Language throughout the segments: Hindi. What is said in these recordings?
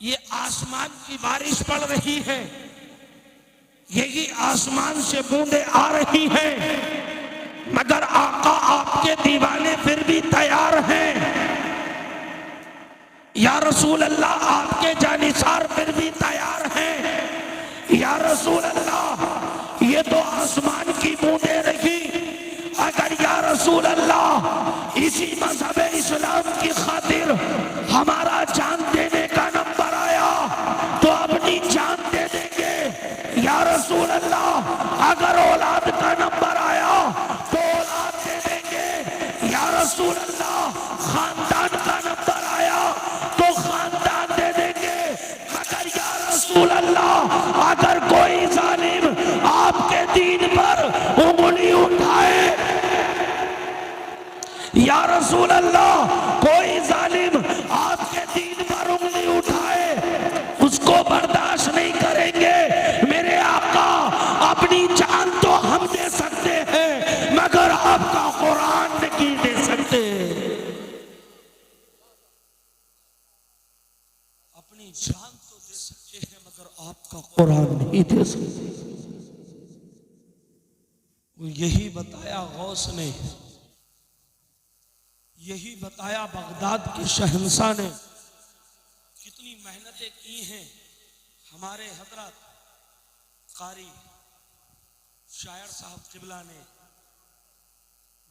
ये आसमान की बारिश पड़ रही है, यही आसमान से बूंदें आ रही हैं, मगर आका आपके दीवाने फिर भी तैयार हैं। या रसूल अल्लाह आपके जानिसार फिर भी तैयार हैं। या रसूल अल्लाह ये तो आसमान की बूंदें रही, अगर या रसूल अल्लाह इसी मजहब इस्लाम की खातिर हमारा जान देने का नंबर आया तो अपनी जान दे देंगे। या रसूल अल्लाह अगर औलाद का नंबर आया तो औलाद दे देंगे। या रसूल अल्लाह खानदान का नंबर आया तो खानदान दे देंगे, मगर या रसूल अल्लाह अगर कोई जालिम आपके दीन पर उंगली उठाए, या रसूल अल्लाह कोई जालिम आपके दीन पर उंगली उठाए उसको बर्दाश्त नहीं करेंगे। मेरे आका अपनी जान तो हम दे सकते हैं मगर आपका कुरान नहीं दे सकते। अपनी जान तो दे सकते हैं मगर आपका कुरान नहीं दे सकते। यही बताया गौस ने, यही बताया बगदाद के शहंशाह ने। कितनी मेहनतें की हैं हमारे हजरत कारी शायर साहब किबला ने,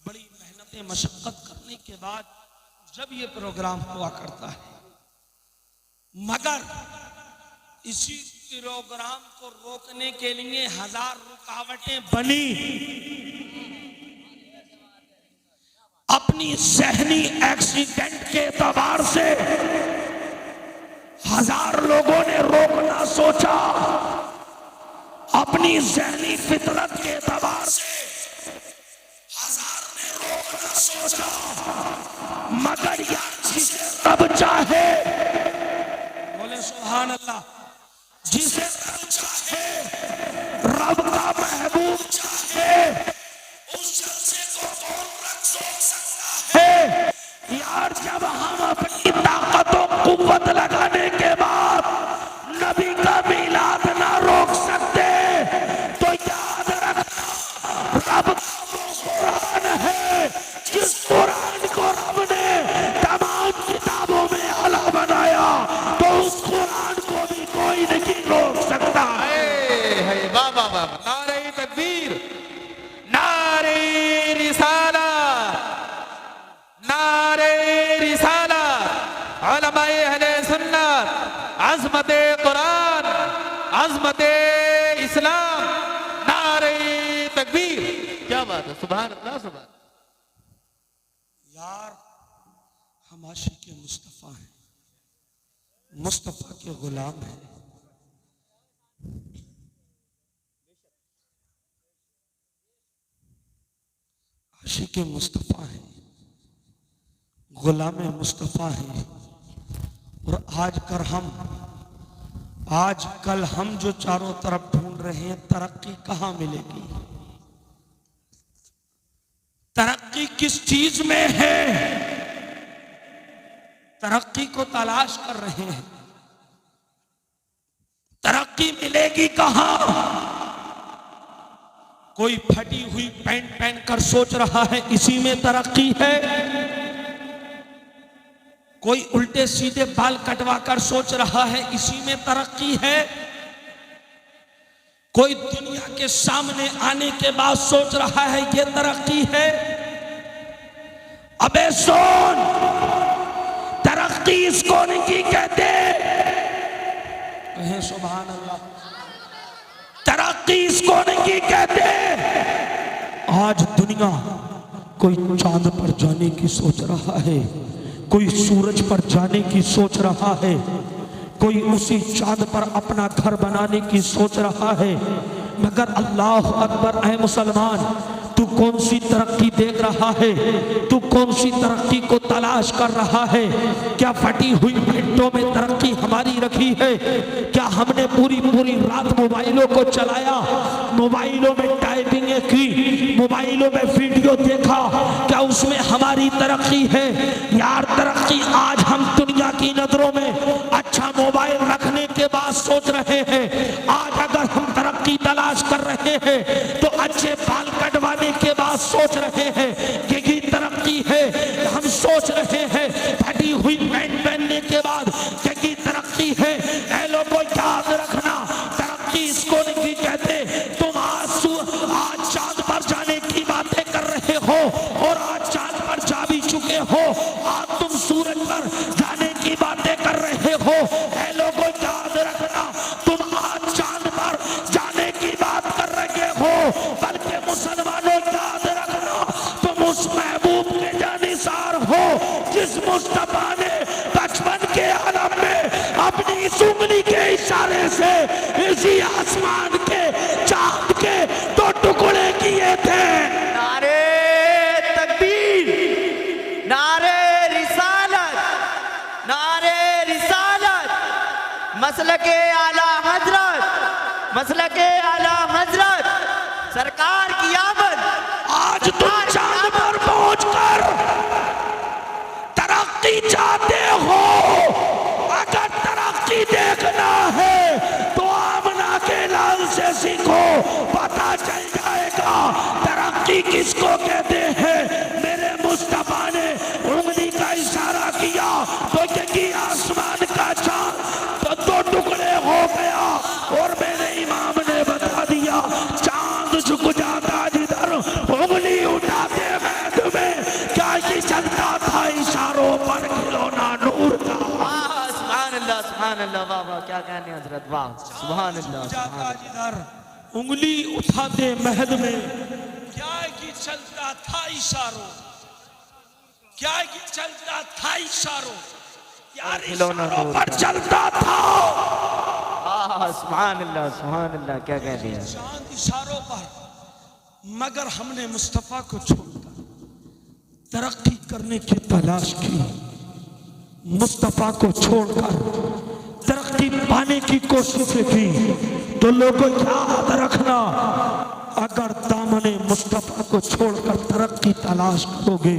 बड़ी मेहनतें मशक्कत करने के बाद जब ये प्रोग्राम हुआ करता है, मगर इसी प्रोग्राम को रोकने के लिए 1000 रुकावटें बनी। अपनी ज़हनी एक्सीडेंट के एतबार से 1000 लोगों ने रोकना सोचा, अपनी ज़हनी फितरत के एतबार से 1000 ने रोकना सोचा, मगर यार जिसे रब चाहे, बोले सुभान अल्लाह, जिसे रब चाहे, रब का महबूब चाहे, उस जलसे को कौन रख सकता है। यार जब हम अपनी ताकत और कुव्वत लगाने के बाद नबी का मिलाद ना रोक सकते तो याद रखना रब का वो कुरान है जिस कुरान को रब ने तमाम किताबों में आला बनाया, तो उस कुरान को भी कोई नहीं रोक सकता है। वाह वाह वाह, नारे तकबीर, नारे रिसाला, नारे रिसाला, उलमाए अहले सुन्नत, अज़मते कुरान, अज़मते इस्लाम, नारे तकबीर। क्या बात है, सुभान अल्लाह, सुभान। यार हम आशिक़े मुस्तफ़ा हैं, मुस्तफ़ा के गुलाम हैं। आशिक़े मुस्तफ़ा हैं, गुलाम मुस्तफ़ा हैं। और आजकल हम जो चारों तरफ ढूंढ रहे हैं, तरक्की कहाँ मिलेगी, तरक्की किस चीज में है, तरक्की को तलाश कर रहे हैं, तरक्की मिलेगी कहाँ। कोई फटी हुई पैंट पहनकर सोच रहा है इसी में तरक्की है, कोई उल्टे सीधे बाल कटवाकर सोच रहा है इसी में तरक्की है, कोई दुनिया के सामने आने के बाद सोच रहा है ये तरक्की है। अबे सुन, तरक्की इसको नहीं कहते, कहें सुभान अल्लाह, तरक्की इसको नहीं कहते। आज दुनिया कोई चांद पर जाने की सोच रहा है, कोई सूरज पर जाने की सोच रहा है, कोई उसी चांद पर अपना घर बनाने की सोच रहा है, मगर अल्लाह अकबर, ऐ मुसलमान, तू कौन सी तरक्की देख रहा है, तू कौन सी तरक्की को तलाश कर रहा है। क्या फटी हुई मिनटों में तरक्की हमारी रखी है, क्या हमने पूरी पूरी रात मोबाइलों को चलाया, मोबाइलों में टाइपिंगें की, मोबाइलों में वीडियो देखा, क्या उसमें हमारी तरक्की है? यार तरक्की आज हम दुनिया की नजरों में अच्छा मोबाइल रखने के बाद सोच रहे हैं। आज अगर हम तरक्की तलाश कर रहे हैं तो अच्छे बाल कटवाने के बाद सोच रहे हैं कि तरक्की है। हम सोच रहे हैं फटी हुई पैंट पहनने के बाद कि तरक्की है। ऐ लोगों याद रखना, तरक्की इसको नहीं कहते। तुम आज चांद पर जाने की बातें कर रहे हो और आज चांद पर जा भी चुके हो। आज तुम सूरज पर जाने की बातें कर रहे हो। ऐ लोगों याद रखना, तुम आज चांद पर जाने की बात कर रहे हो, बल्कि मुसलमानों याद रखना, तुम उस महबूब के जानिसार हो जिस मुस्तफा ने बचपन के आलम में अपनी इस उंगली के इशारे से इसी आसमान के चांद के 2 टुकड़े किए थे। नारे तकबीर, नारे रिसालत, नारे रिसालत, मसलके आला हजरत, मसलके आला हजरत, सरकार की आमद। आज तुम चांद पर पहुंचकर तरक्की चाहते हो। अगर तरक्की देखना है तो आमना के लाल से सीखो, पता चल जाएगा तरक्की किसको कहते हैं। मेरे मुस्तफा ने उंगली का इशारा किया तो यही आसमान का चांद तो 2 टुकड़े हो गया और मेरे इमाम ने बता दिया चांद झुक जाता जिधर उंगली उठाते मैं तुम्हें क्या ये चलता था इशारों पर खिलौना नूर का। सुभान अल्लाह, वाह वाह, क्या कहने हजरत, वाह सुभान अल्लाह, सुभान अल्लाह। जिधर उंगली उठाते महद में क्या कि चलता था इशारों, क्या कि चलता था इशारों, यार इशारों पर चलता था। सुभान अल्लाह, सुभान अल्लाह, क्या कह दिया चांद इशारों पर। मगर हमने मुस्तफा को छोड़कर तरक्की करने की तलाश की, मुस्तफा को छोड़कर तरक्की पाने की कोशिश की। तो लोगों याद रखना, अगर दामने मुस्तफा को छोड़कर तरक्की तलाश करोगे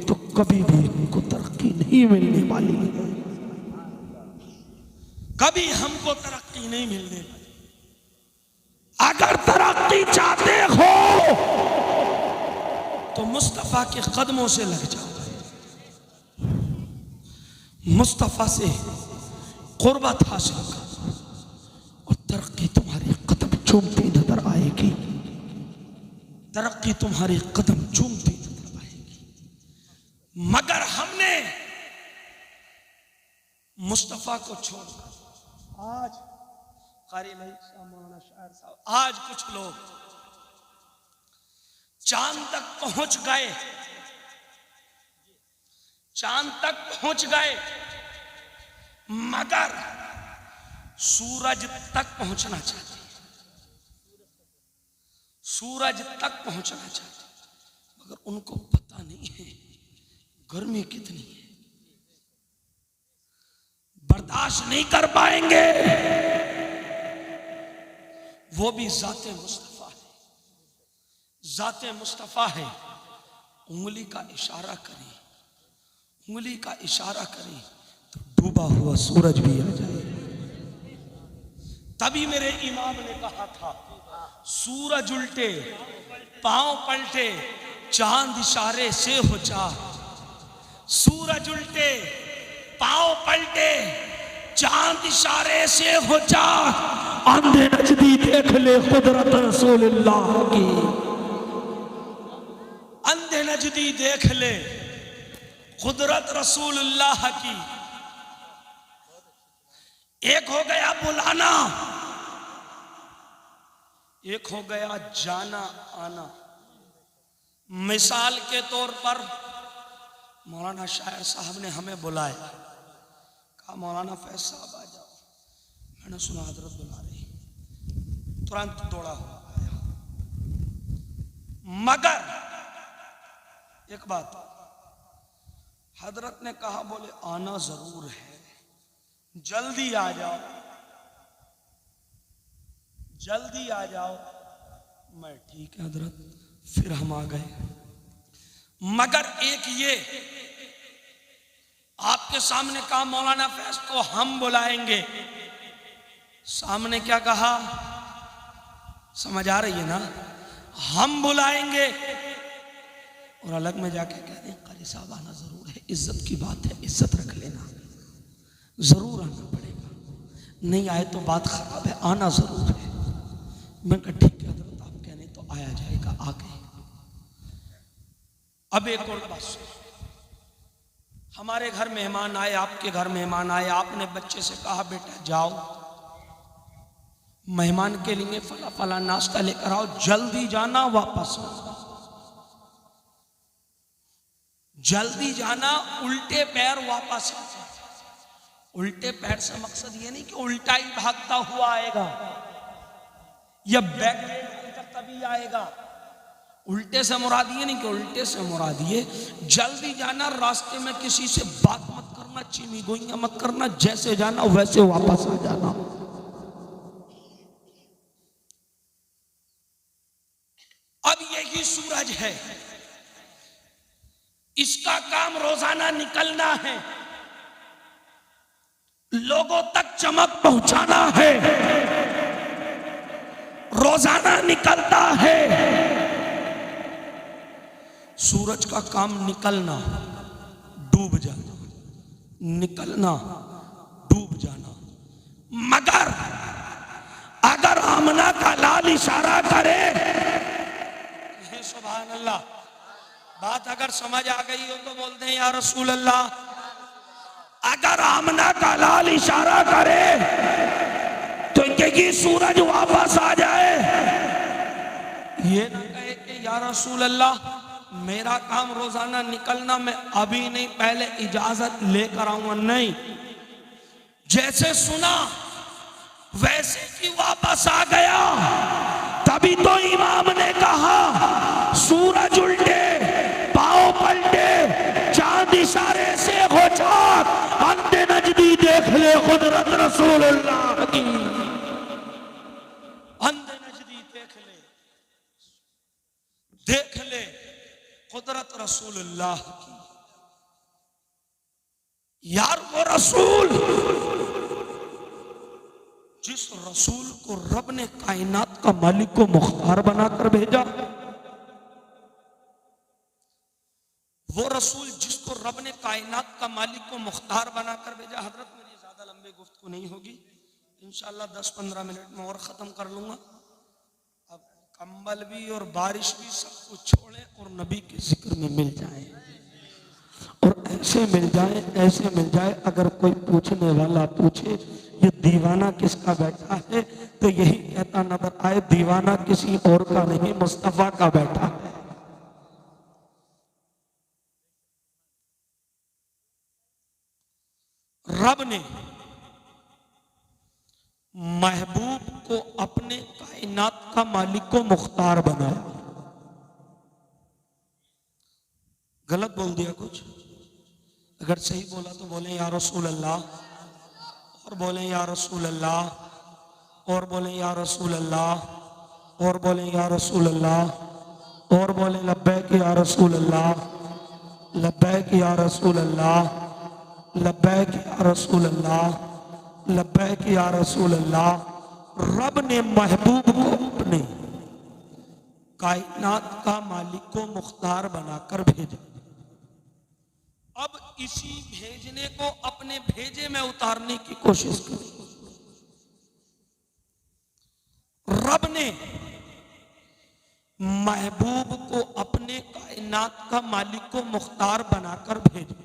तो कभी भी इनको तरक्की नहीं मिलने वाली, कभी हमको तरक्की नहीं मिलने वाली। अगर तरक्की चाहते हो तो मुस्तफा के कदमों से लग जाओ, मुस्तफा से कुर्बत हासिल करो और तरक्की तुम्हारी कदम चूमती नजर आएगी, तरक्की तुम्हारी कदम चूमती नजर आएगी। मगर हमने मुस्तफा को छोड़कर आज कारी भाई मौलाना शायर साहब, आज कुछ लोग चांद तक पहुंच गए, चांद तक पहुंच गए, मगर सूरज तक पहुंचना चाहते, सूरज तक पहुंचना चाहते, मगर उनको पता नहीं है गर्मी कितनी है, बर्दाश्त नहीं कर पाएंगे। वो भी जाते मुस्तफा है, जाते मुस्तफा है। उंगली का इशारा करें, उंगली का इशारा करें तो डूबा हुआ सूरज भी आ जाए। तभी मेरे इमाम ने कहा था सूरज उल्टे पांव पलटे चांद इशारे से हो जा, सूरज उल्टे पांव पलटे चांद इशारे से हो जा। अंधे नजदी देख ले कुदरत रसूलुल्लाह की, अंधे नजदी देख ले कुदरत रसूलुल्लाह की। एक हो गया बुलाना, एक हो गया जाना आना। मिसाल के तौर पर मौलाना शायर साहब ने हमें बुलाया, कहा मौलाना फैज साहब आ जाओ। मैंने सुना हजरत बुला रही, तुरंत दौड़ा हुआ आया। मगर एक बात हजरत ने कहा, बोले आना जरूर है, जल्दी आ जाओ, जल्दी आ जाओ। मैं ठीक है हजरत, फिर हम आ गए। मगर एक ये आपके सामने कहा मौलाना फैज को हम बुलाएंगे, सामने क्या कहा समझ आ रही है ना, हम बुलाएंगे और अलग में जाके कह दें कारी साहब आना जरूर है, इज्जत की बात है, इज्जत रख लेना, जरूर आना पड़ेगा, नहीं आए तो बात खराब है, आना जरूर है। मैं कहा ठीक है हजरत आप कहने तो आया जाएगा, आ गए। अब एक और बात सुनो, हमारे घर मेहमान आए, आपके घर मेहमान आए, आपने बच्चे से कहा बेटा जाओ मेहमान के लिए फला फला नाश्ता लेकर आओ, जल्दी जाना वापस आओ, जल्दी जाना, उल्टे पैर वापस आ जाओ। उल्टे पैर से मकसद ये नहीं कि उल्टा ही भागता हुआ आएगा या बैक तभी आएगा, उल्टे से मुराद ये नहीं कि उल्टे से मुराद ये जल्दी जाना, रास्ते में किसी से बात मत करना, चीनी गोइयां मत करना, जैसे जाना वैसे वापस आ जाना। अब यही सूरज है, इसका काम रोजाना निकलना है, लोगों तक चमक पहुंचाना है, रोजाना निकलता है। सूरज का काम निकलना, डूब जाना, निकलना, डूब जाना। मगर अगर आमना का लाल इशारा करे, सुभान अल्लाह, बात अगर समझ आ गई हो तो बोलते हैं या रसूल अल्लाह। अगर आमना का लाल इशारा करे तो यही सूरज वापस आ जाए, ये ना कहे कि या रसूल अल्लाह मेरा काम रोजाना निकलना, मैं अभी नहीं पहले इजाजत लेकर आऊंगा, नहीं, जैसे सुना वैसे ही वापस आ गया। तभी तो इमाम ने कहा सूरज उल्टे पांव पलटे, चांद इशारे से हो चाक, अंधे नजदी देख ले कुदरत रसूलुल्लाह की, अंधे नजदी देख ले कुदरत रसूलुल्लाह की। यार वो रसूल, जिस रसूल को रब ने कायनात का मालिक को मुख्तार बनाकर भेजा, वो रसूल जिसको रब ने कायनात का मालिक को मुख्तार बनाकर भेजा। हजरत मेरी ज्यादा लंबे गुफ्तगू नहीं होगी, इंशाल्लाह 10-15 मिनट में और खत्म कर लूंगा। अब कंबल भी और बारिश भी सब कुछ छोड़े और नबी के जिक्र में मिल जाए, और ऐसे मिल जाए, ऐसे मिल जाए, अगर कोई पूछने वाला पूछे ये दीवाना किसका बैठा है, तो यही कहता नजर आए दीवाना किसी और का नहीं, मुस्तफा का बैठा है। रब ने महबूब को अपने कायनात का मालिक को मुख्तार बनाया। गलत बोल दिया कुछ? अगर सही बोला तो बोले या रसूल अल्लाह, और बोले या रसूल अल्लाह, और बोले या रसूल अल्लाह, और बोले या रसूल अल्लाह, और बोले लब्बैक या रसूल अल्लाह, लब्बैक या रसूल अल्लाह, लब्बैक या रसूल अल्लाह, लब्बैक या रसूल अल्लाह। रब ने महबूब को अपने कायनात का मालिक को मुख्तार बनाकर भेजा। अब इसी भेजने को अपने भेजे में उतारने की कोशिश करें। रब ने महबूब को अपने कायनात का मालिक को मुख्तार बनाकर भेजा,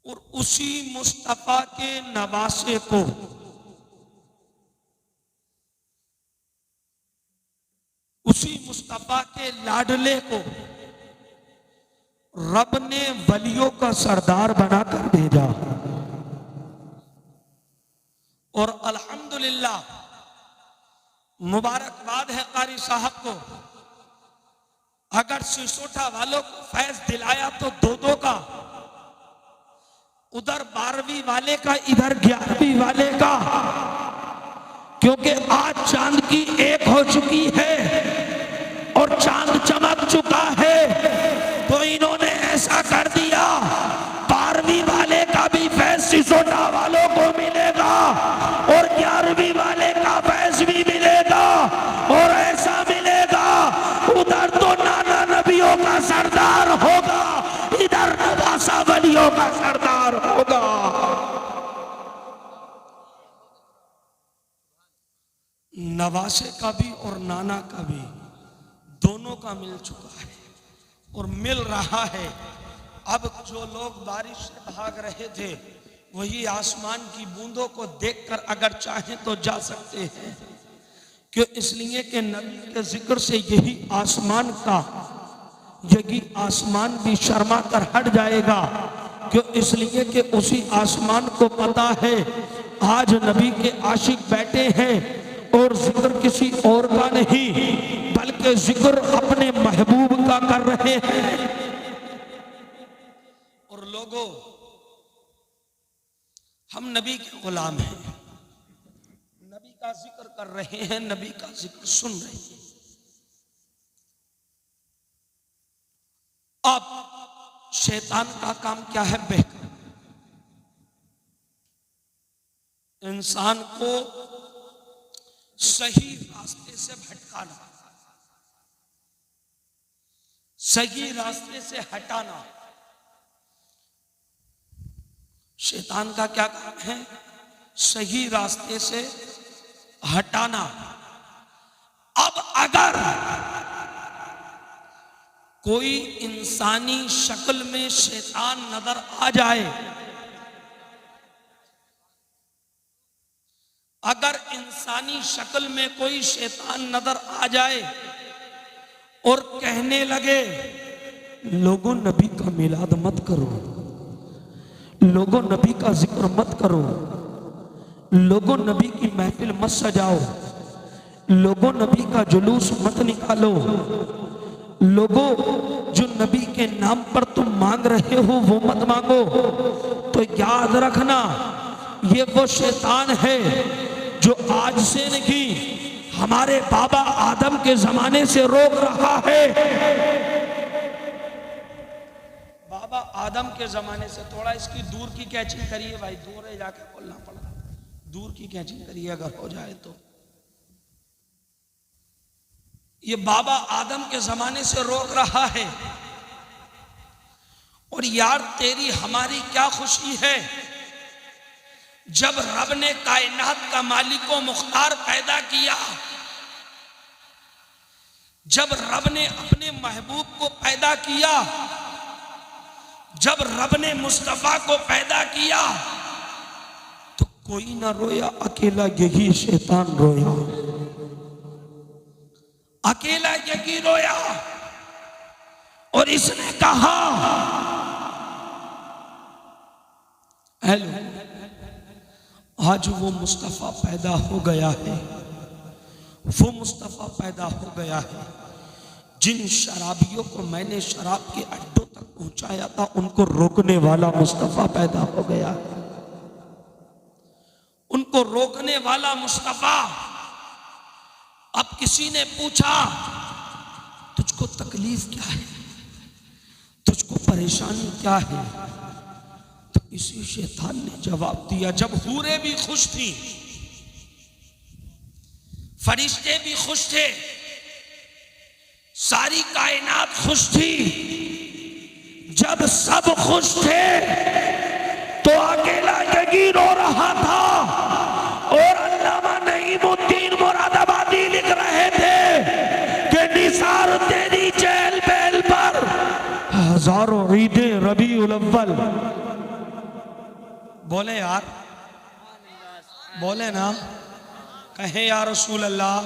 और उसी मुस्तफा के नवासे को उसी मुस्तफा के लाडले को रब ने वलियों का सरदार बनाकर भेजा। और अल्हम्दुलिल्लाह मुबारकबाद है कारी साहब को, अगर सिसोठा वालों को फैज दिलाया तो 2-2 का, उधर 12वीं वाले का, इधर 11वीं वाले का, क्योंकि आज चांद की एक हो चुकी है और चांद चमक चुका है, तो इन्होंने ऐसा कर दिया 12वीं वाले का भी फैज सिसोटा वालों को मिलेगा और 11वीं वाले का फैज भी मिलेगा। और ऐसा मिलेगा, उधर तो नाना नबियों का सरदार होगा, इधर नवासा वलियों का सरदार होगा। नवासे का भी और नाना का भी, दोनों का मिल चुका है और मिल रहा है। अब जो लोग बारिश से भाग रहे थे वही आसमान की बूंदों को देखकर अगर चाहें तो जा सकते हैं, क्यों? इसलिए कि नबी के जिक्र से यही आसमान भी शर्मा कर हट जाएगा। क्यों? इसलिए कि उसी आसमान को पता है आज नबी के आशिक बैठे हैं और जिक्र किसी और का नहीं बल्कि जिक्र अपने महबूब का कर रहे हैं। और लोगों, हम नबी के गुलाम हैं, नबी का जिक्र कर रहे हैं, नबी का जिक्र सुन रहे हैं। अब शैतान का काम क्या है? बहकाना, इंसान को सही रास्ते से भटकाना, सही रास्ते से हटाना। शैतान का क्या काम है? सही रास्ते से हटाना। अब अगर कोई इंसानी शक्ल में शैतान नजर आ जाए, अगर इंसानी शक्ल में कोई शैतान नजर आ जाए और कहने लगे लोगों नबी का मिलाद मत करो, लोगों नबी का जिक्र मत करो, लोगों नबी की महफिल मत सजाओ, लोगों नबी का जुलूस मत निकालो, लोगों जो नबी के नाम पर तुम मांग रहे हो वो मत मांगो, तो याद रखना ये वो शैतान है जो आज से नहीं हमारे बाबा आदम के जमाने से रोक रहा है। बाबा आदम के जमाने से। थोड़ा इसकी दूर की कैचिंग करिए भाई, दूर है जाके बोलना पड़ा, दूर की कैचिंग करिए अगर हो जाए तो। ये बाबा आदम के जमाने से रोक रहा है। और यार तेरी हमारी क्या खुशी है जब रब ने कायनात का मालिक व मुख्तार पैदा किया, जब रब ने अपने महबूब को पैदा किया, जब रब ने मुस्तफा को पैदा किया, तो कोई ना रोया, अकेला यही शैतान रोया, अकेला यही रोया। और इसने कहा हेलो, आज वो मुस्तफा पैदा हो गया है, वो मुस्तफा पैदा हो गया है जिन शराबियों को मैंने शराब के अड्डों तक पहुंचाया था, उनको रोकने वाला मुस्तफा पैदा हो गया है, उनको रोकने वाला मुस्तफा। अब किसी ने पूछा तुझको तकलीफ क्या है, तुझको परेशानी क्या है, तो इसी शैतान ने जवाब दिया, जब हूरें भी खुश थी, फरिश्ते भी खुश थे, सारी कायनात खुश थी, जब सब खुश थे तो अकेला यही रो रहा था। और अल्लामा नईमुद्दीन मुरादाबादी लिख रहे थे कि निसार तेरी चहल पहल पर हजारों ईदे रबीउल अव्वल। बोले यार, बोले ना, कहें या रसूल अल्लाह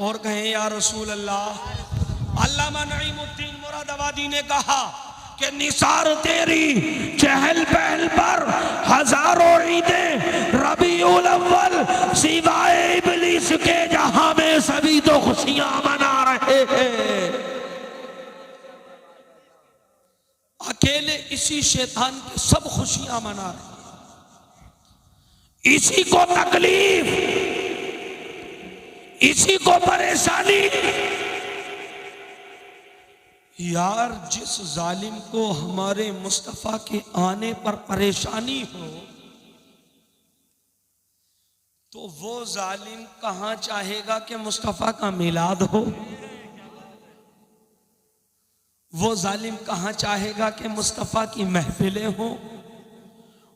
और कहें या रसूल अल्लाह। अल्लामा नईमुद्दीन मुरादाबादी ने कहा कि निसार तेरी चहल पहल पर हजारों ईदें रबीउल अव्वल, सिवाय इब्लीस के जहां में सभी तो खुशियां मना रहे हैं। अकेले इसी शैतान की सब खुशियां मना रहे, इसी को तकलीफ इसी को परेशानी। यार जिस जालिम को हमारे मुस्तफा के आने पर परेशानी हो तो वो जालिम कहां चाहेगा कि मुस्तफा का मिलाद हो? वो जालिम कहां चाहेगा कि मुस्तफा की महफिलें हो?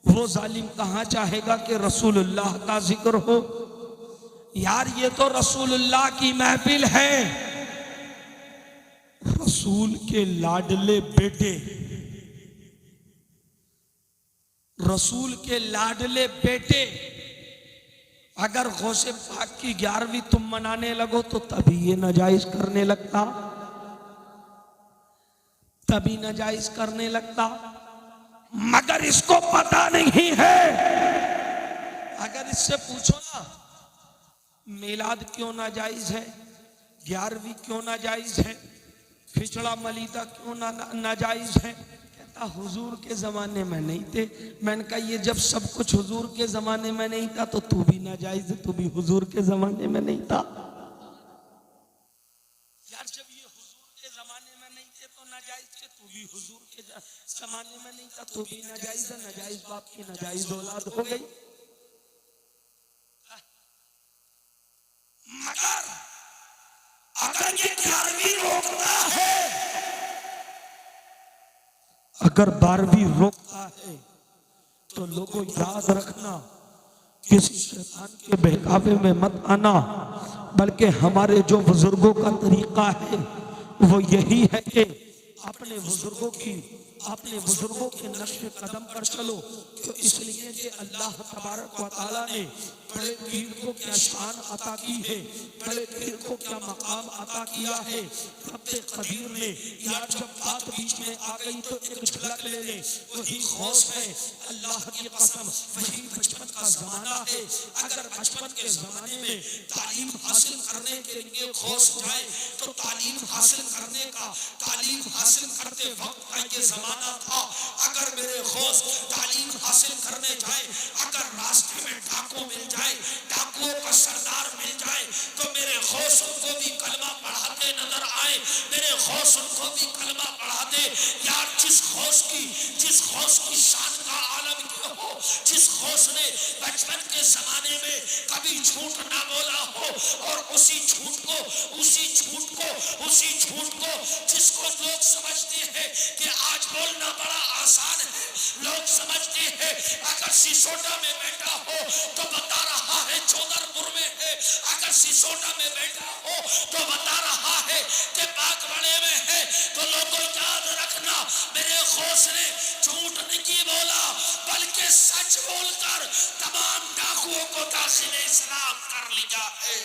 वो जालिम कहां चाहेगा कि रसूलुल्लाह का जिक्र हो? यार ये तो रसूलुल्लाह की महफिल है। रसूल के लाडले बेटे, रसूल के लाडले बेटे अगर गौसे पाक की 11वीं तुम मनाने लगो तो तभी ये नाजायज करने लगता, तभी नाजायज करने लगता। मगर इसको पता नहीं है। अगर इससे पूछो ना मिलाद क्यों नाजायज है, 11वीं क्यों नाजायज है, खिचड़ा मलीदा क्यों नाजायज है, कहता हुजूर के जमाने में नहीं थे। मैंने कहा ये जब सब कुछ हुजूर के जमाने में नहीं था तो तू भी नाजायज है, तू भी हुजूर के जमाने में नहीं था। यार जब ये हुजूर के जमाने में नहीं थे तो नाजायज थे, तू भी हुजूर के जमाने में नहीं था, तू भी नाजायज है। नाजायज बाप की नाजायज औलाद हो गई। मगर अगर ये 11वीं रोकता है, अगर 12वीं रोकता है तो लोगों याद रखना किसी शैतान के बहकावे में मत आना, बल्कि हमारे जो बुजुर्गों का तरीका है वो यही है कि अपने बुजुर्गों के नक्शे कदम पर चलो। तो इसलिए कि अल्लाह तबारक व तआला ने बड़े पीर को क्या शान अता की है, बड़े पीर को क्या मकाम अता किया है। रब्बे कदीर ने यार जब बात बीच में आ गई तो एक झलक ले ले, वही खौफ है। अल्लाह की कसम वही बचपन का जमाना है। अगर बचपन के जमाने में तालीम हासिल करने के लिए खौफ जाए तो तालीम हासिल करते वक्त का ये जमाना था। अगर मेरे खौफ तालीम हासिल करने जाए, अगर रास्ते में डाकू मिल जाए, डाकुओं का सरदार मिल जाए तो मेरे खौफ उनको भी कलमा पढ़ाते नजर आए, मेरे खौफ उनको भी कलमा पढ़ाते। यार जिस खौफ की शान का आलम क्यों हो, जिस खौफ ने बचपन के जमाने में कभी झूठ ना बोला हो और उसी झूठ को जिसको लोग समझते हैं कि आज बोलना बड़ा आसान है, लोग समझते हैं अगर सिसोटा में बैठा हो तो बता रहा है चौधरपुर में है, अगर सिसोटा में बैठा हो तो बता रहा है कि बागवाड़े में है। तो लोगों याद रखना मेरे खौफ ने झूठ नहीं बोला बल्कि सच बोलकर तमाम डाकुओं को दाखिले इस्लाम कर लिया है।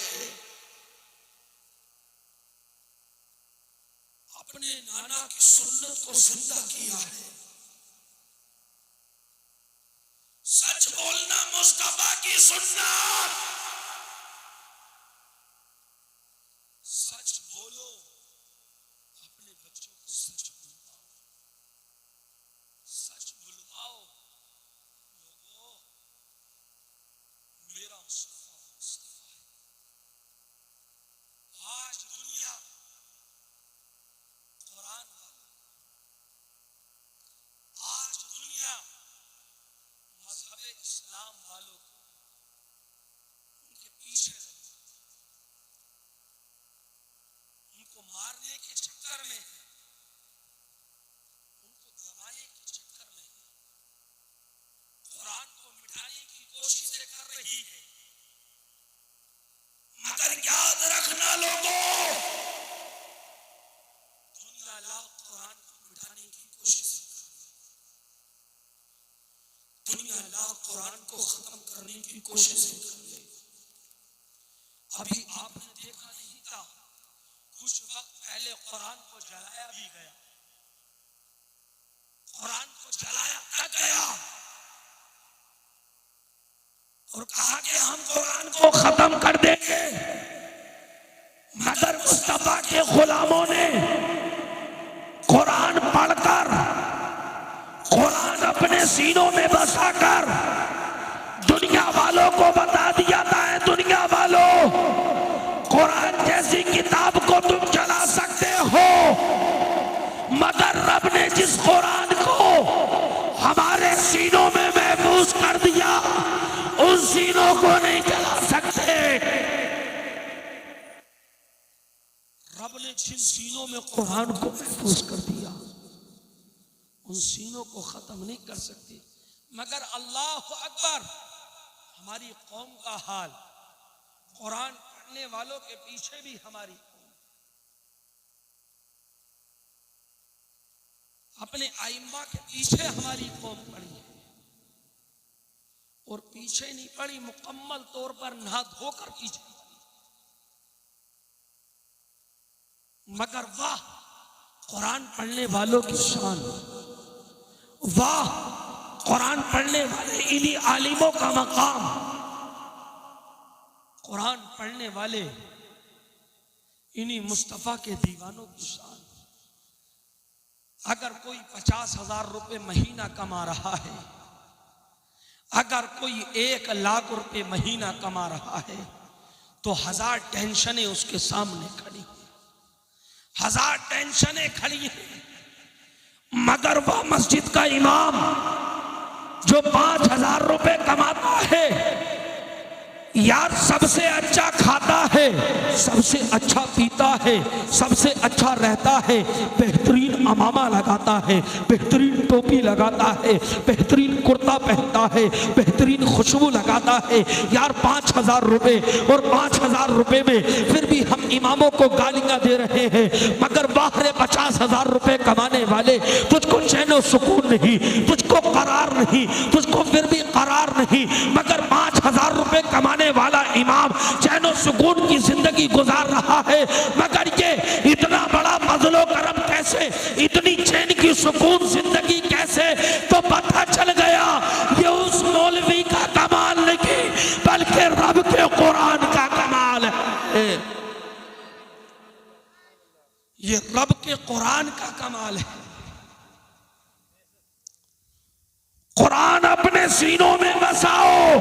अपने नाना की सुन्नत को जिंदा किया है। सच बोलना मुस्तफा की सुन्नत। सच बोलो, अपने बच्चों को सच बुलवाओ, सच बुलवाओ। लोगों मेरा मुस्तफा है। आज दुनिया कुरान वाला, आज दुनिया मजहब इस्लाम वालों को उनके पीछे लगी, उनको मारने के चक्कर में है, उनको दबाने के चक्कर में है, कुरान को मिटाने की कोशिशें कर रही है। मगर याद रखना लोगों, दुनिया लाख कुरान को मिटाने की कोशिश, दुनिया लाख कुरान को खत्म करने की कोशिश कर रही। अभी आपने देखा नहीं था, कुछ वक्त पहले कुरान को जलाया भी गया, कुरान को जलाया तक गया और कहा कि हम कुरान को खत्म कर देंगे। मगर मुस्तफा के गुलामों ने कुरान पढ़कर, कुरान अपने सीनों में बसाकर दुनिया वालों को बता दिया था, दुनिया वालों जिस कुरान को हमारे सीनों में महफूज कर दिया, उन सीनों को नहीं जला सकते। रब ने जिन सीनों में कुरान को महफूज कर दिया, उन सीनों को खत्म नहीं कर सकते। मगर अल्लाह अकबर, हमारी कौम का हाल, कुरान पढ़ने वालों के पीछे भी हमारी कौम, अपने आइम्मा के पीछे हमारी कौम पड़ी है, और पीछे नहीं पड़ी, मुकम्मल तौर पर नहा धोकर पीछे पड़ी। मगर वाह कुरान पढ़ने वालों की शान, वाह कुरान पढ़ने वाले इन्हीं आलिमों का मकाम, कुरान पढ़ने वाले इन्हीं मुस्तफा के दीवानों की शान। अगर कोई 50,000 रुपए महीना कमा रहा है, अगर कोई 1 लाख रुपए महीना कमा रहा है, तो 1000 टेंशनें उसके सामने खड़ी हैं, 1000 टेंशनें खड़ी हैं। मगर वह मस्जिद का इमाम जो 5,000 रुपए कमाता है, यार सबसे अच्छा खाता है, सबसे अच्छा पीता है, सबसे अच्छा रहता है, बेहतरीन अमामा लगाता है, बेहतरीन टोपी लगाता है, बेहतरीन कुर्ता पहनता है, बेहतरीन खुशबू लगाता है। यार 5,000 रुपए, और 5,000 रुपए में फिर भी हम इमामों को गालियां दे रहे हैं। मगर बाहर 50,000 रुपए कमाने वाले, तुझको चैन सुकून नहीं, तुझको करार नहीं, तुझको फिर भी करार नहीं। मगर 5,000 रुपए कमाने वाला इमाम चैन सुकून की जिंदगी गुजार रहा है। मगर ये इतना बड़ा फजलो करम कैसे, इतनी चैन की सुकून जिंदगी कैसे? तो पता चल गया ये उस मौलवी का कमाल नहीं, बल्कि रब के कुरान का कमाल है। ये रब के कुरान का कमाल है। कुरान अपने सीनों में बसाओ,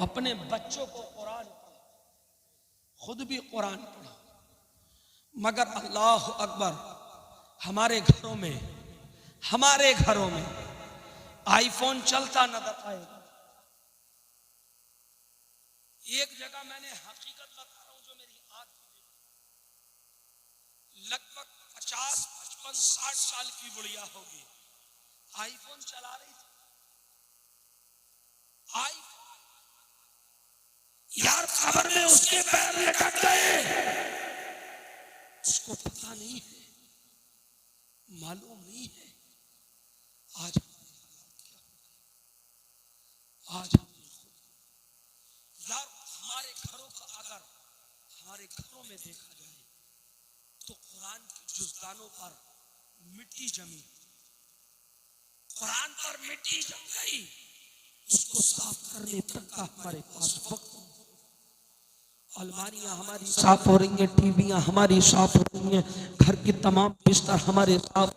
अपने बच्चों को कुरान पढ़ो, खुद भी कुरान पढ़ो। मगर अल्लाह अकबर, हमारे घरों में आईफोन चलता नजर आएगा। एक जगह मैंने हकीकत बता रहा हूं जो मेरी आंख लगभग 50, 55, 60 साल की बुढ़िया होगी, आईफोन चला रही थी। आईफोन यार खबर में उसके पैर लटक गए, उसको पता नहीं है, मालूम नहीं है आज यार हमारे घरों का, अगर हमारे घरों में देखा जाए तो कुरान के जुज़दानों पर मिट्टी जमी, कुरान पर मिट्टी जम गई, उसको साफ करने तक का हमारे पास वक्त। अलमारियां हमारी साफ हो रही हैं, टीवियां हमारी साफ हो रही हैं, घर के तमाम बिस्तर हमारे साफ,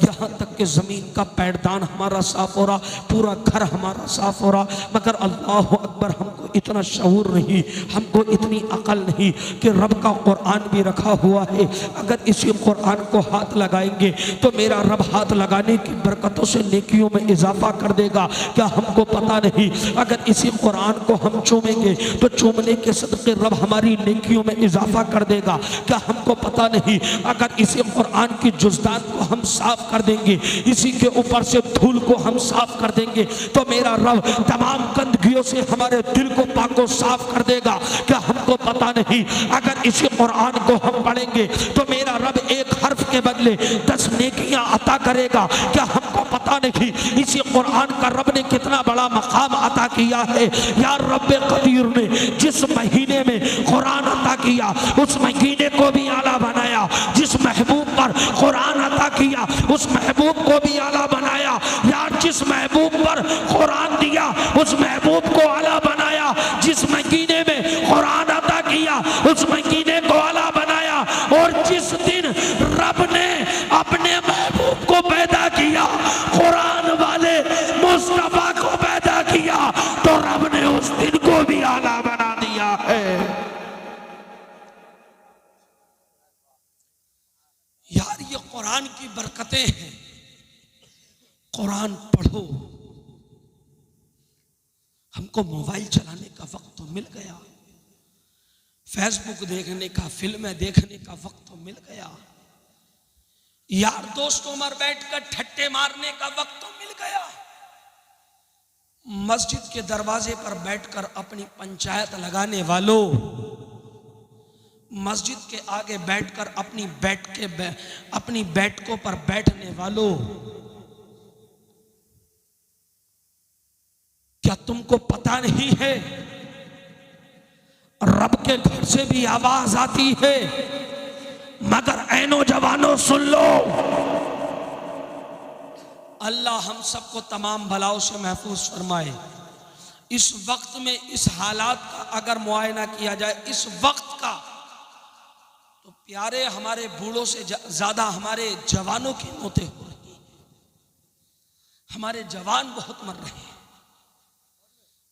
यहाँ तक कि जमीन का पैरदान हमारा साफ हो रहा, पूरा घर हमारा साफ हो रहा। मगर अल्लाह अकबर, हमको इतना शऊर नहीं, हमको इतनी अकल नहीं कि रब का कुरान भी रखा हुआ है। अगर इसी कुरान को हाथ लगाएंगे तो मेरा रब हाथ लगाने की बरकतों से नेकियों में इजाफा कर देगा। क्या हमको पता नहीं? अगर इसी कुरान को हम चूमेंगे तो चूमने के सदक़े रब हमारी नेकियों में इजाफा कर देगा। क्या हमको पता नहीं? अगर इसी कुरान की जुज़दान को हम साफ कर देंगे, इसी के ऊपर से धूल को हम साफ कर देंगे, तो मेरा रब तमाम गंदगियों से हमारे दिल को पाको साफ कर देगा। क्या हमको पता नहीं? अगर इसी कुरान को हम पढ़ेंगे तो मेरा रब एक हर्फ के बदले 10 नेकियां अता करेगा। क्या हमको पता नहीं? इसी कुरान का रब ने कितना बड़ा मकाम अता किया है। यार रब कदीर ने जिस महीने में कुरान अता किया, उस महीने को भी आला बनाया। जिस महबूब पर कुरान अता किया, उस महबूब को भी आला बनाया। यार जिस महबूब पर कुरान दिया, उस महबूब को आला बनाया। जिस महीने में कुरान अता किया, उस महीने को आला बनाया। और जिस दिन रब ने अपने महबूब को पैदा किया, कुरान वाले मुस्तफा को पैदा किया, तो रब ने उस दिन को भी आला बना दिया है। यार ये बरकतें हैं। कुरान पढ़ो। हमको मोबाइल चलाने का वक्त तो मिल गया, फेसबुक देखने का, फिल्में देखने का वक्त तो मिल गया, यार दोस्तों में बैठकर ठट्टे मारने का वक्त तो मिल गया। मस्जिद के दरवाजे पर बैठकर अपनी पंचायत लगाने वालों, मस्जिद के आगे बैठकर अपनी बैठकों पर बैठने वालों, क्या तुमको पता नहीं है रब के घर से भी आवाज आती है? मगर ऐ नौजवानों सुन लो, अल्लाह हम सबको तमाम बलाओं से महफूज फरमाए। इस वक्त में इस हालात का अगर मुआयना किया जाए, इस वक्त का, तो प्यारे हमारे बूढ़ों से ज्यादा हमारे जवानों की मौतें हो रही हैं। हमारे जवान बहुत मर रहे हैं।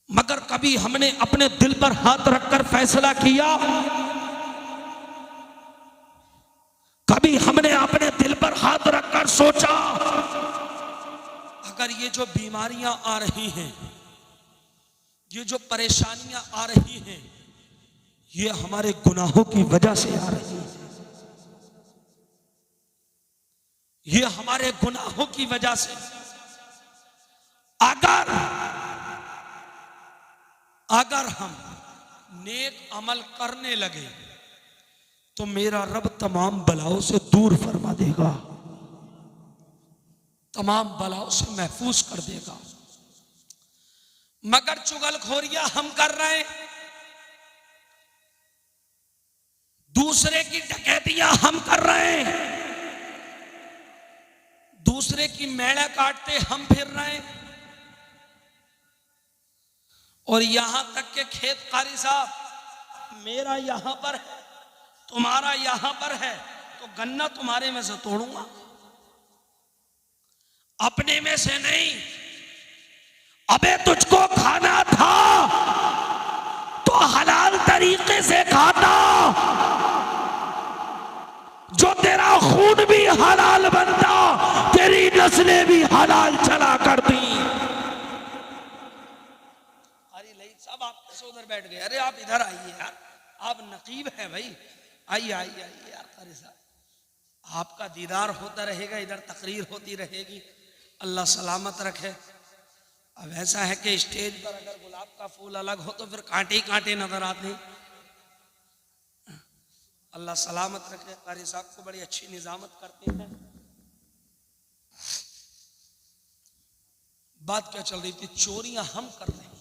मगर कभी हमने अपने दिल पर हाथ रखकर फैसला किया? कभी हमने अपने दिल पर हाथ रखकर सोचा अगर ये जो बीमारियां आ रही हैं, ये जो परेशानियां आ रही हैं, ये हमारे गुनाहों की वजह से आ रही हैं, ये हमारे गुनाहों की वजह से, अगर हम नेक अमल करने लगे तो मेरा रब तमाम बलाओं से दूर फरमा देगा, तमाम बलाओं से महफूज कर देगा। मगर चुगलखोरियां हम कर रहे हैं, दूसरे की डकैतियां हम कर रहे हैं, दूसरे की मेड़ा काटते हम फिर रहे हैं। और यहां तक के खेत कारी साहब, मेरा यहां पर है, तुम्हारा यहां पर है, तो गन्ना तुम्हारे में से तोड़ूंगा, अपने में से नहीं। अबे तुझको खाना था तो हलाल तरीके से खाता, जो तेरा खून भी हलाल बनता, तेरी नस्लें भी हलाल चला करती। अरे लई साहब आप कैसे उधर बैठ गए? अरे आप इधर आइए यार, आप नकीब हैं भाई, आइए आइए आइए यार। कारी साहब आपका दीदार होता रहेगा, इधर तकरीर होती रहेगी, अल्लाह सलामत रखे। अब ऐसा है कि स्टेज पर अगर गुलाब का फूल अलग हो तो फिर कांटे ही कांटे नजर आते हैं। अल्लाह सलामत रखे। कारी साहब को बड़ी अच्छी निजामत करते हैं। बात क्या चल रही थी? चोरियां हम कर रहे हैं,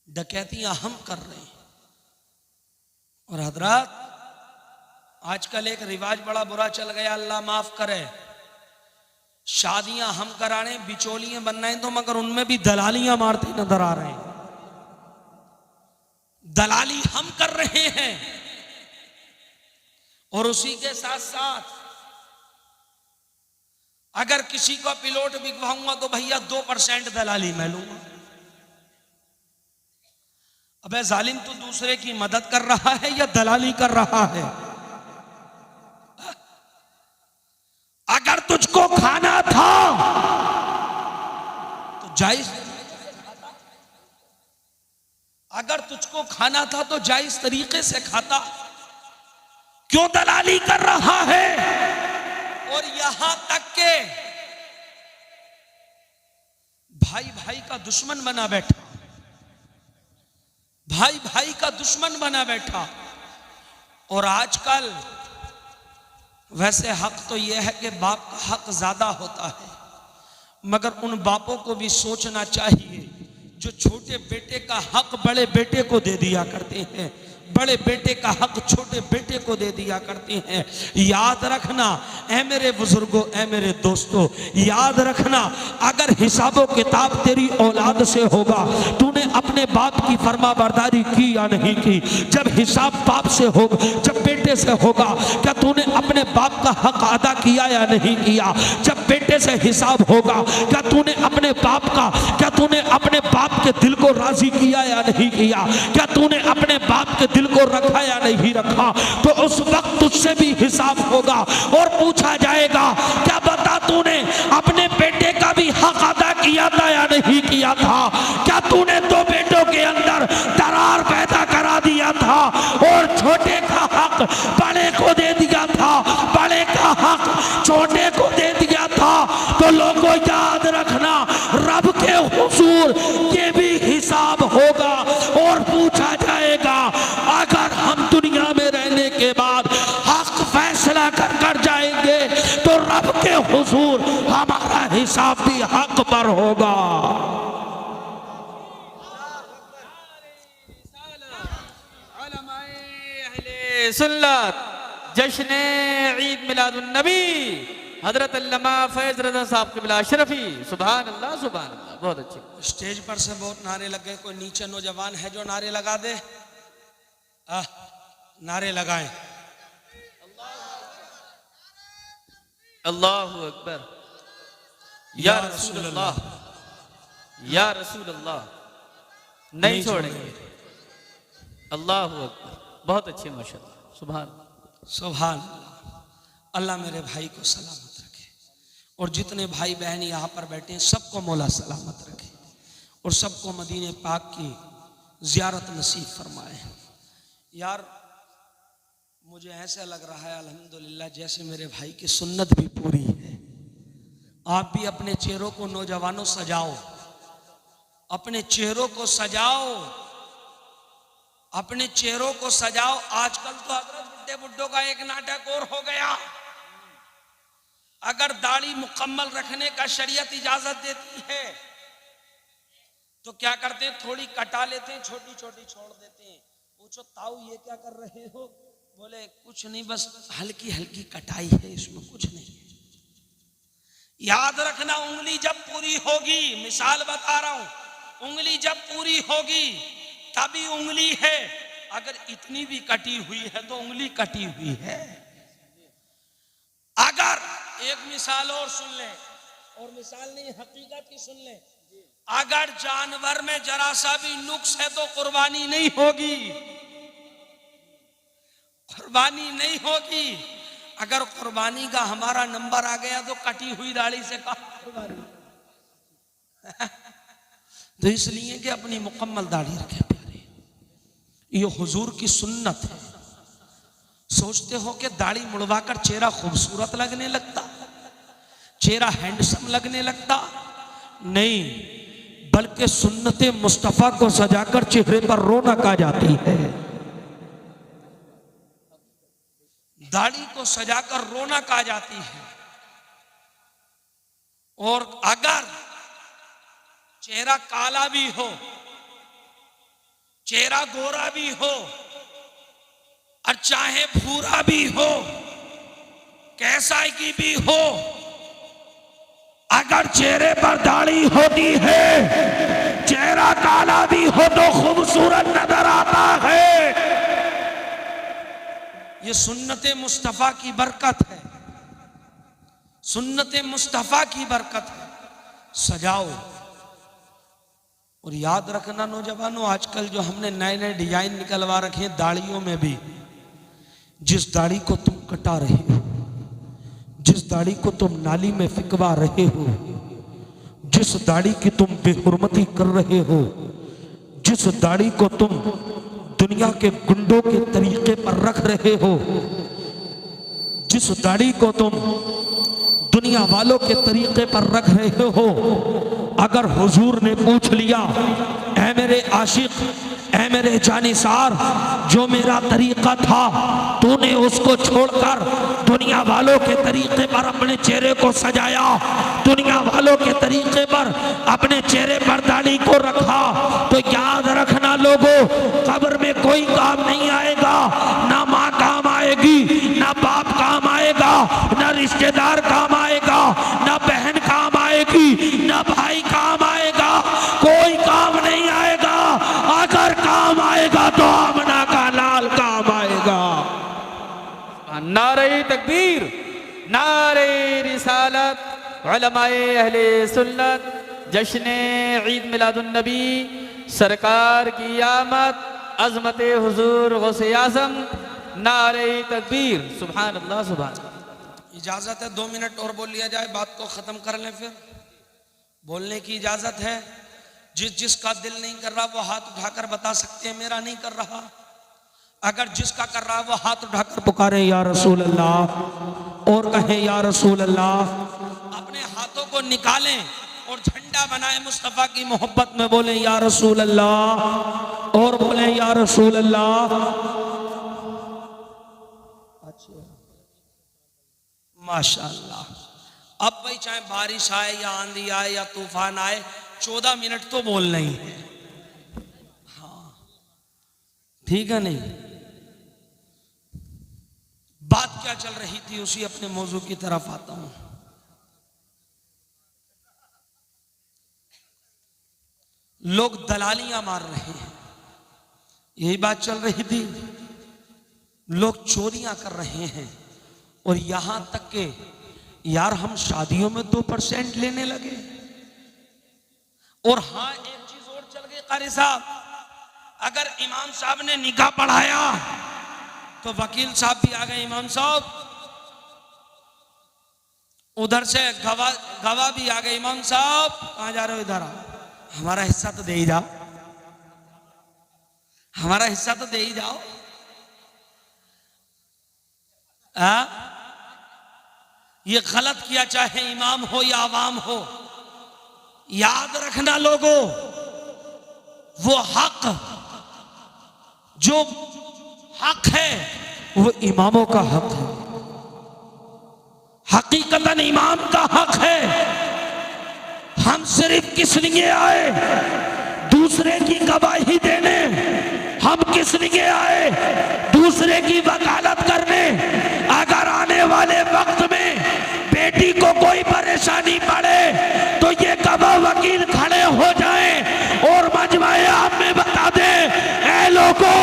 डकैतियां हम कर रहे हैं। और हजरात आजकल एक रिवाज बड़ा बुरा चल गया, अल्लाह माफ करे, शादियां हम करा रहे हैं, बिचौलियां बन रहे हैं, तो मगर उनमें भी दलालियां मारते नजर आ रहे हैं। दलाली हम कर रहे हैं। और उसी के साथ साथ अगर किसी को प्लॉट बिकवाऊंगा तो भैया 2% दलाली मैं लूंगा। अबे जालिम, तू दूसरे की मदद कर रहा है या दलाली कर रहा है? अगर तुझको खाना था तो जायज, अगर तुझको खाना था तो जायज तरीके से खाता, क्यों दलाली कर रहा है? और यहां तक के भाई भाई का दुश्मन बना बैठा, भाई भाई का दुश्मन बना बैठा। और आजकल वैसे हक तो यह है कि बाप का हक ज्यादा होता है, मगर उन बापों को भी सोचना चाहिए जो छोटे बेटे का हक बड़े बेटे को दे दिया करते हैं, बड़े बेटे का हक छोटे बेटे को दे दिया करते हैं। याद रखना ऐ मेरे बुजुर्गों, ऐ मेरे दोस्तों, याद रखना, अगर हिसाबो किताब तेरी औलाद से होगा, तूने अपने बाप की फरमा बरदारी की या नहीं की, जब हिसाब बाप से होगा, जब बेटे से होगा, क्या तूने अपने बाप का हक अदा किया या नहीं किया? जब बेटे से हिसाब होगा, क्या तूने अपने बाप के दिल को राजी किया या नहीं किया, क्या तूने अपने बाप के दिल को रखा या नहीं रखा, तो उस वक्त तुझसे भी हिसाब होगा और पूछा जाएगा क्या बता तूने अपने बेटे का भी हक अदा किया था या नहीं किया था, क्या तूने दो बेटों के अंदर दरार पैदा करा दिया था और छोटे का हक बड़े को दे दिया था, बड़े का हक छोटे को दे दिया था। तो लोगों याद रखना, रब के हुजूर ये भी हिसाब होगा और पूछा जाएगा। अगर हम दुनिया में रहने के बाद हक फैसला कर जाएंगे तो रब के हुजूर हमारा हिसाब भी हक पर होगा। सुन्नत जश्न ईद मिलादुन नबी हजरत अल्लामा फैज रज़ा साहब क़िबला अशरफी। सुभान अल्लाह सुभान अल्लाह। बहुत अच्छे। स्टेज पर से बहुत नारे लग गए, कोई नीचे नौजवान है जो नारे लगा दे? नारे लगाएं। अल्लाहु अकबर। या रसूल अल्लाह, या रसूल अल्लाह। नहीं छोड़ेंगे। अल्लाहु अकबर। बहुत अच्छे माशाअल्लाह। सुभान सुभान अल्लाह मेरे भाई को सलामत रखे और जितने भाई बहन यहाँ पर बैठे हैं सबको मौला सलामत रखे और सबको मदीने पाक की ज़ियारत नसीब फरमाए। यार मुझे ऐसा लग रहा है अल्हम्दुलिल्लाह जैसे मेरे भाई की सुन्नत भी पूरी है। आप भी अपने चेहरों को नौजवानों सजाओ, अपने चेहरों को सजाओ, अपने चेहरों को सजाओ। आजकल तो हजरत बुड्ढे बुड्ढों का एक नाटक और हो गया। अगर दाढ़ी मुकम्मल रखने का शरीयत इजाजत देती है तो क्या करते हैं, थोड़ी कटा लेते हैं, छोटी छोटी छोड़ देते हैं। पूछो ताऊ ये क्या कर रहे हो? बोले कुछ नहीं, बस हल्की हल्की कटाई है, इसमें कुछ नहीं है। याद रखना, उंगली जब पूरी होगी, मिसाल बता रहा हूं, उंगली जब पूरी होगी तभी उंगली है। अगर इतनी भी कटी हुई है तो उंगली कटी हुई है। अगर एक मिसाल और सुन ले, और मिसाल नहीं हकीकत की सुन ले, अगर जानवर में जरा सा भी नुक्स है तो कुर्बानी नहीं होगी, कुर्बानी नहीं होगी। अगर कुर्बानी का हमारा नंबर आ गया तो कटी हुई दाढ़ी से कहाँ कुर्बानी? तो इसलिए कि अपनी मुकम्मल दाढ़ी रखे प्यारे, ये हुजूर की सुन्नत है। सोचते हो कि दाढ़ी मुड़वाकर चेहरा खूबसूरत लगने लगता, चेहरा हैंडसम लगने लगता? नहीं, बल्कि सुन्नते मुस्तफा को सजाकर चेहरे पर रौनक आ जाती है। दाढ़ी को सजाकर रौनक आ जाती है। और अगर चेहरा काला भी हो, चेहरा गोरा भी हो और चाहे भूरा भी हो, कैसा की भी हो, अगर चेहरे पर दाढ़ी होती है, चेहरा काला भी हो तो खूबसूरत नजर आता है। ये सुन्नते मुस्तफा की बरकत है, सुन्नते मुस्तफा की बरकत है। सजाओ। और याद रखना नौजवानों, आजकल जो हमने नए नए डिजाइन निकलवा रखे हैं दाढ़ियों में भी, जिस दाढ़ी को तुम कटा रहे हो, जिस दाढ़ी को तुम नाली में फिकवा रहे हो, जिस दाढ़ी की तुम बेहुरमती कर रहे हो, जिस दाढ़ी को तुम दुनिया के गुंडों के तरीके पर रख रहे हो, जिस दाढ़ी को तुम दुनिया वालों के तरीके पर रख रहे हो, अगर हुजूर ने पूछ लिया, ऐ मेरे आशिक, ऐ मेरे जानिसार, जो मेरा तरीका था तूने उसको छोड़कर दुनिया वालों के तरीके पर अपने चेहरे को सजाया, दुनिया वालों के तरीके पर अपने चेहरे पर दाढ़ी को रखा, तो याद रखना लोगों, कब्र में कोई काम नहीं आएगा। ना माँ काम आएगी, ना बाप काम आएगा, ना रिश्तेदार काम आएगा, ना बहन काम आएगी, ना भाई काम आएगा, कोई काम नहीं आएगा। अगर काम आएगा तो आमना का लाल काम आएगा। नारे तकबीर, नारे रिसालत, उलमाए अहले सुन्नत जश्न ईद मिलादुन नबी, सरकार की आमद, अजमत हुजूर गौसे आज़म, नारे तकबीर, सुभान अल्लाह सुभान। इजाजत है 2 मिनट और बोल लिया जाए, बात को खत्म कर लें, फिर बोलने की इजाजत है। जिसका दिल नहीं कर रहा वो हाथ उठाकर बता सकते हैं मेरा नहीं कर रहा। अगर जिसका कर रहा है वो हाथ उठाकर पुकारे या रसूल अल्लाह और कहे या रसूल अल्लाह। अपने हाथों को निकालें और झंडा बनाए मुस्तफा की मोहब्बत में, बोले या रसूल अल्लाह और बोले या रसूल अल्लाह। माशाअल्लाह। अब भाई चाहे बारिश आए या आंधी आए या तूफान आए, 14 मिनट तो बोलना ही है। हाँ ठीक है। नहीं बात क्या चल रही थी, उसी अपने मौजू की तरफ आता हूं। लोग दलालियां मार रहे हैं, यही बात चल रही थी। लोग चोरियां कर रहे हैं और यहां तक के यार हम शादियों में 2% लेने लगे। और हाँ एक चीज और चल गई कारी साहब, अगर इमाम साहब ने निकाह पढ़ाया तो वकील साहब भी आ गए, इमाम साहब उधर से गवाह भी आ गए, इमाम साहब कहां जा रहे हो, इधर आओ, हमारा हिस्सा तो दे ही जाओ, हमारा हिस्सा तो दे ही जाओ। ये गलत किया, चाहे इमाम हो या आवाम हो। याद रखना लोगों, वो हक जो हक है वो इमामों का हक है, हकीकतन इमाम का हक है। हम सिर्फ किस लिए आए, दूसरे की गवाही देने। हम किस लिए आए, दूसरे की वकालत करने। अगर आने वाले वक्त में बेटी को कोई परेशानी पड़े तो ये गवाह वकील खड़े हो जाएं और मजमाए आप में बता दें, ऐ लोगों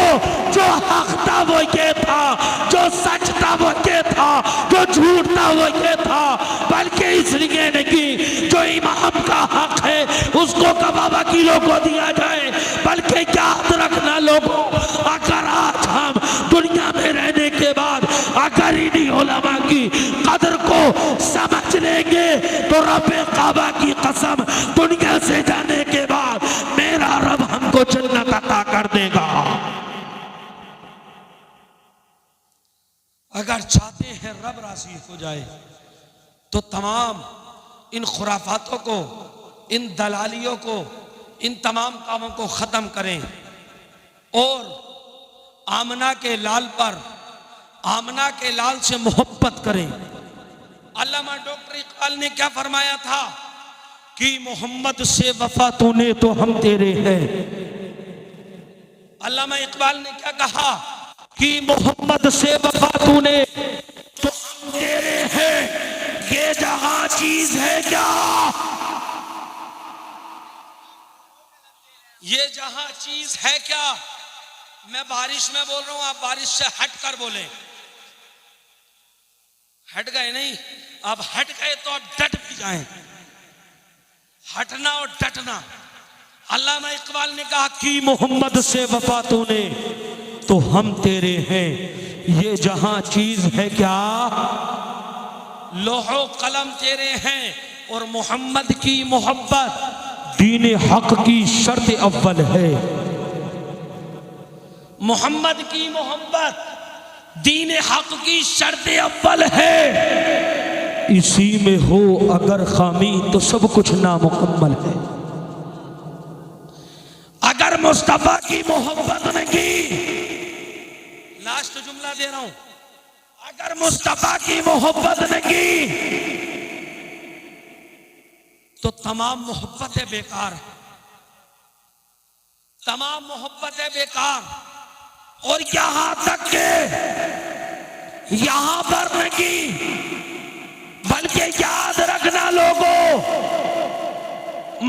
जो हक था वो ये था, जो सच था वो ये था, जो झूठ था वो ये था। बल्कि इसलिए नहीं जो इमाम का हक है उसको गवाह वकीलों को दिया जाए। बल्कि याद रखना लोगों, अगर आज हम दुनिया में रहने के बाद अगर इन्हीं उलमा की कदर को समझ लेंगे तो रब्बे काबा की कसम, दुनिया से जाने के बाद मेरा रब हमको जन्नत अता कर देगा। अगर चाहते हैं रब राजी हो जाए तो तमाम इन खुराफातों को, इन दलालियों को, इन तमाम कामों को खत्म करें और आमना के लाल पर, आमना के लाल से मोहब्बत करें। अल्लामा डॉक्टर इकबाल ने क्या फरमाया था कि मोहम्मद से वफा तूने तो हम तेरे हैं। अल्लामा इकबाल ने क्या कहा कि मोहम्मद से वफा तूने तो हम तेरे हैं। ये जहां चीज है क्या, ये जहां चीज है क्या। मैं बारिश में बोल रहा हूं, आप बारिश से हट कर बोले। हट गए नहीं, अब हट गए तो अब डट भी जाएं। हटना और डटना। अल्लामा इकबाल ने कहा कि मोहम्मद से वफा तूने तो हम तेरे हैं। ये जहां चीज है क्या, लोहो कलम तेरे हैं और मोहम्मद की मोहब्बत दीन हक की शर्त अव्वल है। मोहम्मद की मोहब्बत दीन हक की शर्त अव्वल है। इसी में हो अगर खामी तो सब कुछ नामुकम्मल है। अगर मुस्तफा की मोहब्बत ने की, लास्ट जुमला दे रहा हूं, अगर मुस्तफा की मोहब्बत ने की तो तमाम मोहब्बतें बेकार है, तमाम मोहब्बतें बेकार। और यहां तक के यहां पर नहीं, बल्कि याद रखना लोगों,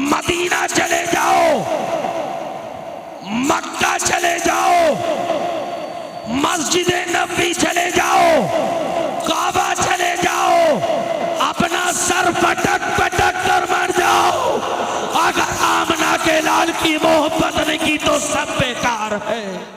मदीना चले जाओ, मक्का चले जाओ, मस्जिद नबी चले जाओ, काबा चले जाओ, अपना सर पटक पटक कर मर जाओ, के लाल की मोहब्बत नहीं की तो सब बेकार है।